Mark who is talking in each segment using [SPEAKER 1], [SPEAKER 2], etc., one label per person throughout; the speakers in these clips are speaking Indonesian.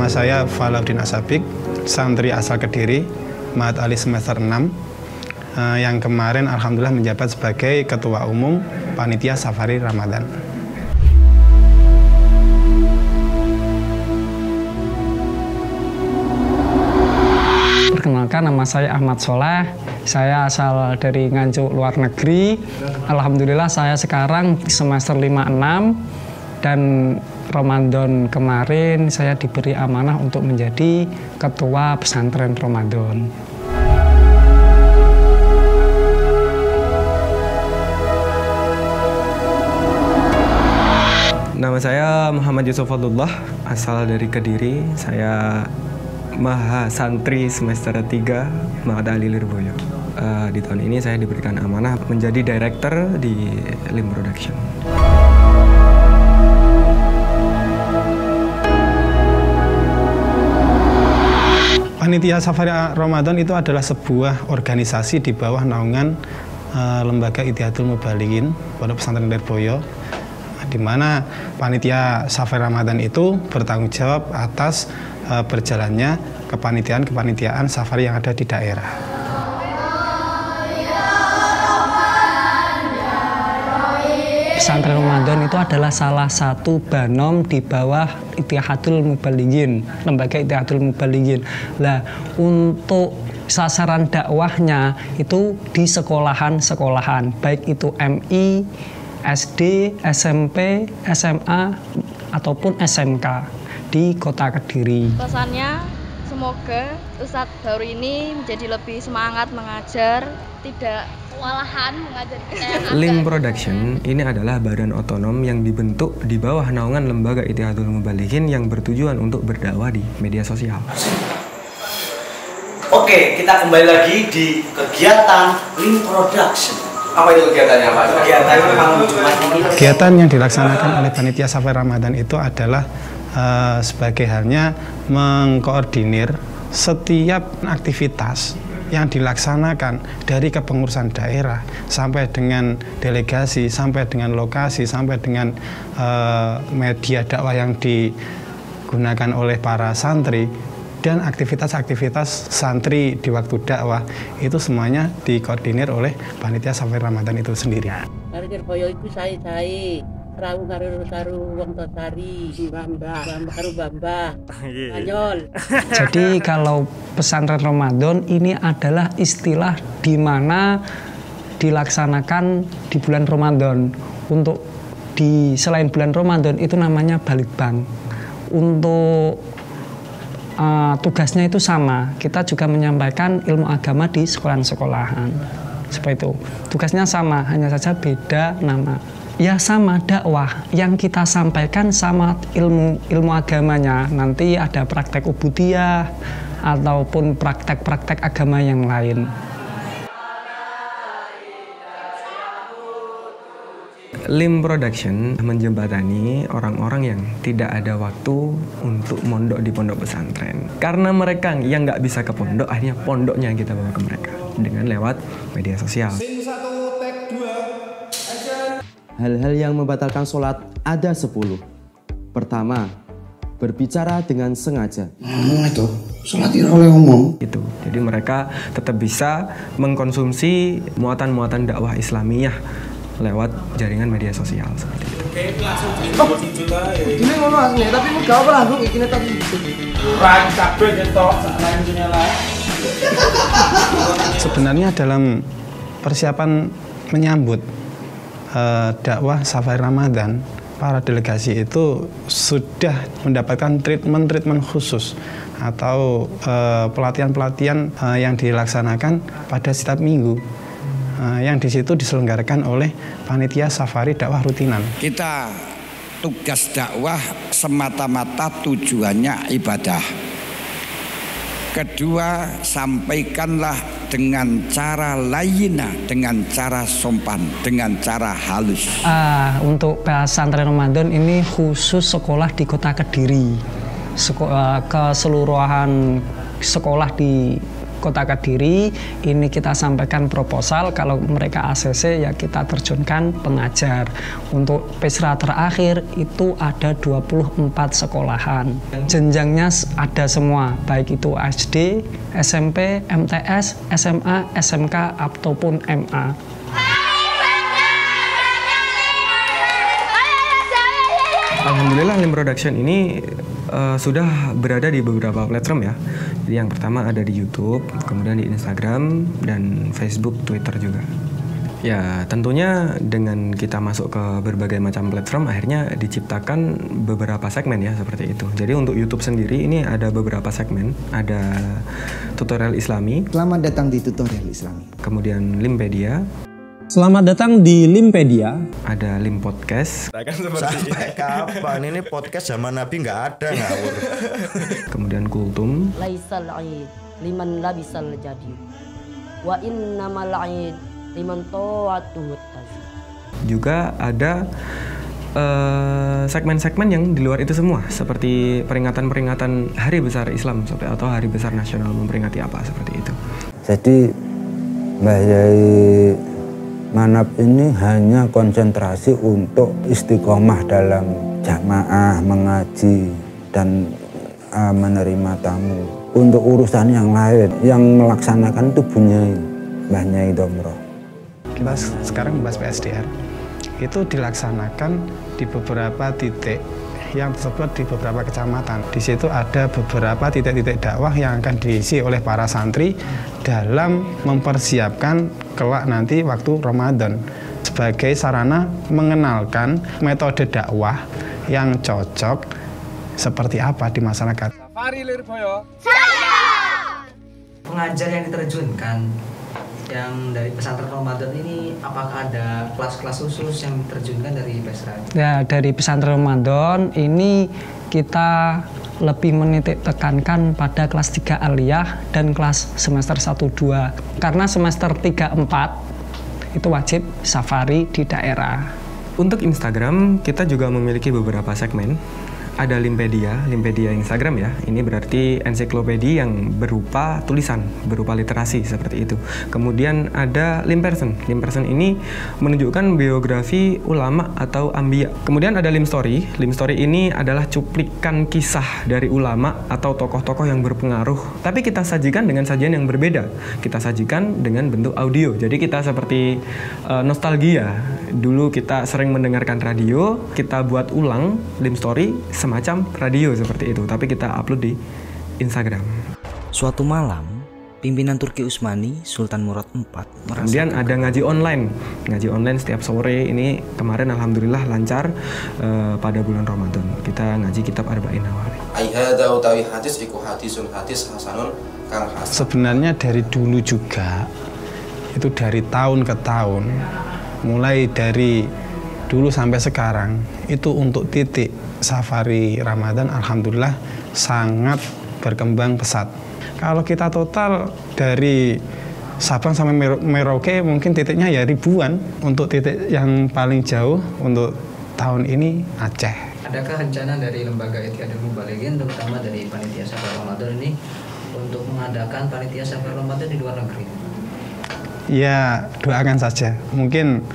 [SPEAKER 1] Nama saya Falaudin Asabik, santri asal Kediri, Mahat Ali semester 6, yang kemarin alhamdulillah menjabat sebagai Ketua Umum Panitia Safari Ramadan.
[SPEAKER 2] Perkenalkan, nama saya Ahmad Soleh. Saya asal dari Nganjuk, luar negeri. Alhamdulillah saya sekarang semester 5-6 dan Ramadan kemarin saya diberi amanah untuk menjadi Ketua Pesantren Ramadan.
[SPEAKER 3] Nama saya Muhammad Yusuf Fadlullah, asal dari Kediri. Saya Maha Santri semester 3 Mahat Ali Lirboyo. Di tahun ini saya diberikan amanah menjadi director di Lim Production.
[SPEAKER 1] Panitia Safari Ramadan itu adalah sebuah organisasi di bawah naungan Lembaga Ittihadul Mubalighin Pondok Pesantren Lirboyo, di mana Panitia Safari Ramadan itu bertanggung jawab atas berjalannya kepanitiaan safari yang ada di daerah.
[SPEAKER 2] Pesantren Ramadan itu adalah salah satu banom di bawah Ittihadul Mubalighin, Lembaga Ittihadul Mubalighin. Lah, untuk sasaran dakwahnya itu di sekolahan-sekolahan, baik itu MI, SD, SMP, SMA, ataupun SMK di Kota Kediri.
[SPEAKER 4] Pesannya, semoga Ustadz baru ini menjadi lebih semangat mengajar, tidak kewalahan mengajar kita.
[SPEAKER 3] Lim Production ini adalah badan otonom yang dibentuk di bawah naungan Lembaga Ittihadul Mubalighin yang bertujuan untuk berdakwah di media sosial.
[SPEAKER 5] Oke, kita kembali lagi di kegiatan Lim Production. Apa itu kegiatannya, Pak?
[SPEAKER 1] Kegiatan yang dilaksanakan oleh Panitia Safari Ramadan itu adalah sebagai halnya mengkoordinir setiap aktivitas yang dilaksanakan dari kepengurusan daerah sampai dengan delegasi, sampai dengan lokasi, sampai dengan media dakwah yang digunakan oleh para santri, dan aktivitas-aktivitas santri di waktu dakwah itu semuanya dikoordinir oleh Panitia Safari Ramadan itu sendiri.
[SPEAKER 6] Dari Lirboyo itu saya Rawu karu wong tosari, bambah karu bambah, Banyol.
[SPEAKER 2] Jadi kalau pesantren Ramadan ini adalah istilah di mana dilaksanakan di bulan Ramadan. Untuk selain bulan Ramadan itu namanya Balitbang. Untuk tugasnya itu sama. Kita juga menyampaikan ilmu agama di sekolahan-sekolahan. Seperti itu. Tugasnya sama, hanya saja beda nama. Ya sama, dakwah yang kita sampaikan sama ilmu agamanya. Nanti ada praktek ubudiyah ataupun praktek-praktek agama yang lain.
[SPEAKER 3] Lim Production menjembatani orang-orang yang tidak ada waktu untuk mondok di pondok pesantren. Karena mereka yang nggak bisa ke pondok, akhirnya pondoknya yang kita bawa ke mereka dengan lewat media sosial.
[SPEAKER 7] Hal-hal yang membatalkan sholat ada 10. Pertama, berbicara dengan sengaja.
[SPEAKER 5] Itu sholat oleh umum.
[SPEAKER 3] Itu. Jadi mereka tetap bisa mengkonsumsi muatan-muatan dakwah Islamiyah lewat jaringan media sosial seperti itu.
[SPEAKER 5] Ini ngono aslinya, tapi enggak apa lah, ini tadi.
[SPEAKER 1] Sebenarnya dalam persiapan menyambut dakwah Safari Ramadan, para delegasi itu sudah mendapatkan treatment khusus atau pelatihan-pelatihan yang dilaksanakan pada setiap minggu, yang di situ diselenggarakan oleh Panitia Safari Dakwah Rutinan.
[SPEAKER 8] Kita tugas dakwah semata-mata tujuannya ibadah. Kedua, sampaikanlah dengan cara layina, dengan cara sopan, dengan cara halus.
[SPEAKER 2] Untuk pesantren Ramadan ini khusus sekolah di Kota Kediri. Keseluruhan sekolah di Kota Kediri. Ini kita sampaikan proposal, kalau mereka ACC ya kita terjunkan pengajar. Untuk Pesra terakhir itu ada 24 sekolahan. Jenjangnya ada semua, baik itu SD, SMP, MTS, SMA, SMK ataupun MA.
[SPEAKER 3] Alhamdulillah Lim Production ini sudah berada di beberapa platform ya. Jadi yang pertama ada di YouTube, kemudian di Instagram dan Facebook, Twitter juga. Ya tentunya dengan kita masuk ke berbagai macam platform akhirnya diciptakan beberapa segmen ya seperti itu. Jadi untuk YouTube sendiri ini ada beberapa segmen, ada tutorial Islami.
[SPEAKER 9] Selamat datang di tutorial Islami.
[SPEAKER 3] Kemudian Limpedia.
[SPEAKER 10] Selamat datang di Limpedia.
[SPEAKER 3] Ada Lim Podcast.
[SPEAKER 11] Sampai kapan ini podcast zaman Nabi nggak ada ngawur.
[SPEAKER 3] Kemudian Kultum.
[SPEAKER 6] Laisal aid liman labisal jadi. Wa innamal aid liman ta'atuhu tazi.
[SPEAKER 3] Juga ada segmen-segmen yang di luar itu semua, seperti peringatan-peringatan Hari Besar Islam atau Hari Besar Nasional memperingati apa seperti itu.
[SPEAKER 12] Jadi Mbah Yai Manap ini hanya konsentrasi untuk istiqomah dalam jamaah, mengaji, dan menerima tamu. Untuk urusan yang lain, yang melaksanakan itu Mbah Nyai Domroh.
[SPEAKER 1] Kita sekarang membahas PSDR. Itu dilaksanakan di beberapa titik yang tersebar di beberapa kecamatan. Di situ ada beberapa titik-titik dakwah yang akan diisi oleh para santri dalam mempersiapkan kelak nanti waktu Ramadan sebagai sarana mengenalkan metode dakwah yang cocok seperti apa di masyarakat.
[SPEAKER 13] Safari Lirboyo.
[SPEAKER 14] Pengajar yang diterjunkan yang dari pesantren Ramadan ini, apakah ada kelas-kelas khusus yang diterjunkan dari Pesra?
[SPEAKER 2] Ya, dari pesantren Ramadan ini kita lebih menitik tekankan pada kelas 3 aliyah dan kelas semester 1-2. Karena semester 3-4 itu wajib safari di daerah.
[SPEAKER 3] Untuk Instagram kita juga memiliki beberapa segmen. Ada Limpedia Instagram ya. Ini berarti ensiklopedia yang berupa tulisan, berupa literasi seperti itu. Kemudian ada Limperson ini menunjukkan biografi ulama atau ambiya. Kemudian ada Limstory ini adalah cuplikan kisah dari ulama atau tokoh-tokoh yang berpengaruh. Tapi kita sajikan dengan sajian yang berbeda. Kita sajikan dengan bentuk audio. Jadi kita seperti nostalgia. Dulu kita sering mendengarkan radio, kita buat ulang Limstory semacam radio seperti itu, tapi kita upload di Instagram.
[SPEAKER 15] Suatu malam, pimpinan Turki Utsmani Sultan Murad IV
[SPEAKER 3] kemudian ada ngaji online setiap sore. Ini kemarin alhamdulillah lancar pada bulan Ramadan. Kita ngaji kitab Arba'in Nawawi.
[SPEAKER 16] Aihada utawi hadis iku hadisun hadis hasanun kang hasan.
[SPEAKER 1] Sebenarnya dari dulu juga, itu dari tahun ke tahun, mulai dari dulu sampai sekarang, itu untuk titik safari Ramadan alhamdulillah sangat berkembang pesat. Kalau kita total dari Sabang sampai Merauke mungkin titiknya ya ribuan. Untuk titik yang paling jauh untuk tahun ini Aceh.
[SPEAKER 14] Adakah rencana dari lembaga Ittihadul Mubalighin, terutama dari panitia safari Ramadan ini, untuk mengadakan panitia safari Ramadan di luar negeri?
[SPEAKER 1] Ya, doakan saja. Mungkin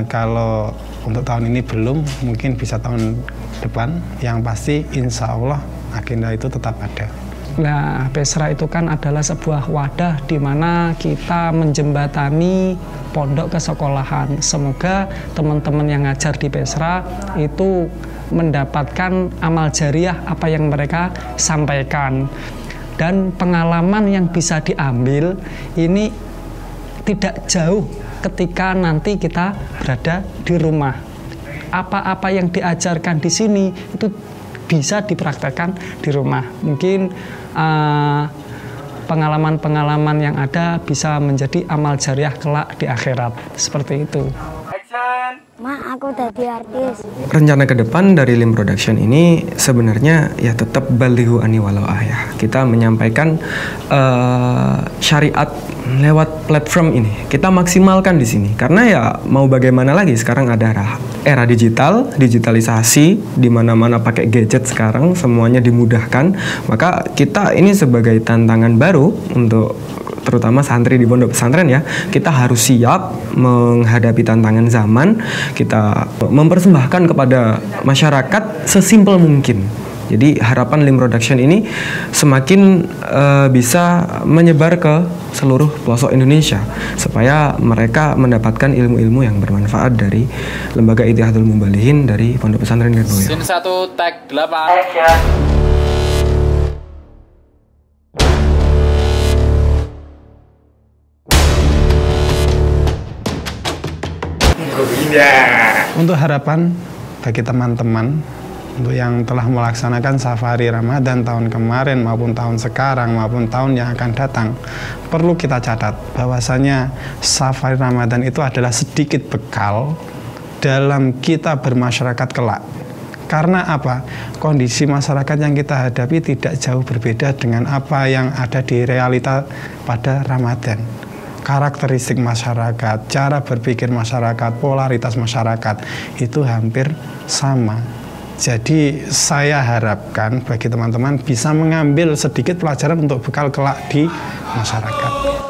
[SPEAKER 1] kalau untuk tahun ini belum, mungkin bisa tahun depan. Yang pasti insya Allah agenda itu tetap ada.
[SPEAKER 2] Nah, Pesra itu kan adalah sebuah wadah di mana kita menjembatani pondok ke sekolahan. Semoga teman-teman yang ngajar di Pesra itu mendapatkan amal jariah apa yang mereka sampaikan. Dan pengalaman yang bisa diambil ini tidak jauh ketika nanti kita berada di rumah. Apa-apa yang diajarkan di sini itu bisa dipraktekkan di rumah. Mungkin pengalaman-pengalaman yang ada bisa menjadi amal jariah kelak di akhirat. Seperti itu.
[SPEAKER 13] Action. Ma, aku jadi artis.
[SPEAKER 3] Rencana ke depan dari Lim Production ini sebenarnya ya tetap balighu ani walau ayah. Kita menyampaikan syariat lewat platform ini. Kita maksimalkan di sini karena ya mau bagaimana lagi, sekarang ada era digital, digitalisasi, di mana-mana pakai gadget sekarang, semuanya dimudahkan. Maka kita ini sebagai tantangan baru untuk terutama santri di pondok pesantren ya, kita harus siap menghadapi tantangan zaman. Kita mempersembahkan kepada masyarakat sesimpel mungkin. Jadi harapan Lim Production ini semakin bisa menyebar ke seluruh pelosok Indonesia supaya mereka mendapatkan ilmu-ilmu yang bermanfaat dari Lembaga Ittihadul Mubalighin dari Pondok Pesantren Lirboyo.
[SPEAKER 17] Scene 1 tag 8.
[SPEAKER 1] Untuk harapan bagi teman-teman untuk yang telah melaksanakan safari Ramadan tahun kemarin maupun tahun sekarang maupun tahun yang akan datang, perlu kita catat bahwasanya safari Ramadan itu adalah sedikit bekal dalam kita bermasyarakat kelak. Karena apa? Kondisi masyarakat yang kita hadapi tidak jauh berbeda dengan apa yang ada di realita pada Ramadan. Karakteristik masyarakat, cara berpikir masyarakat, polaritas masyarakat itu hampir sama. Jadi saya harapkan bagi teman-teman bisa mengambil sedikit pelajaran untuk bekal kelak di masyarakat.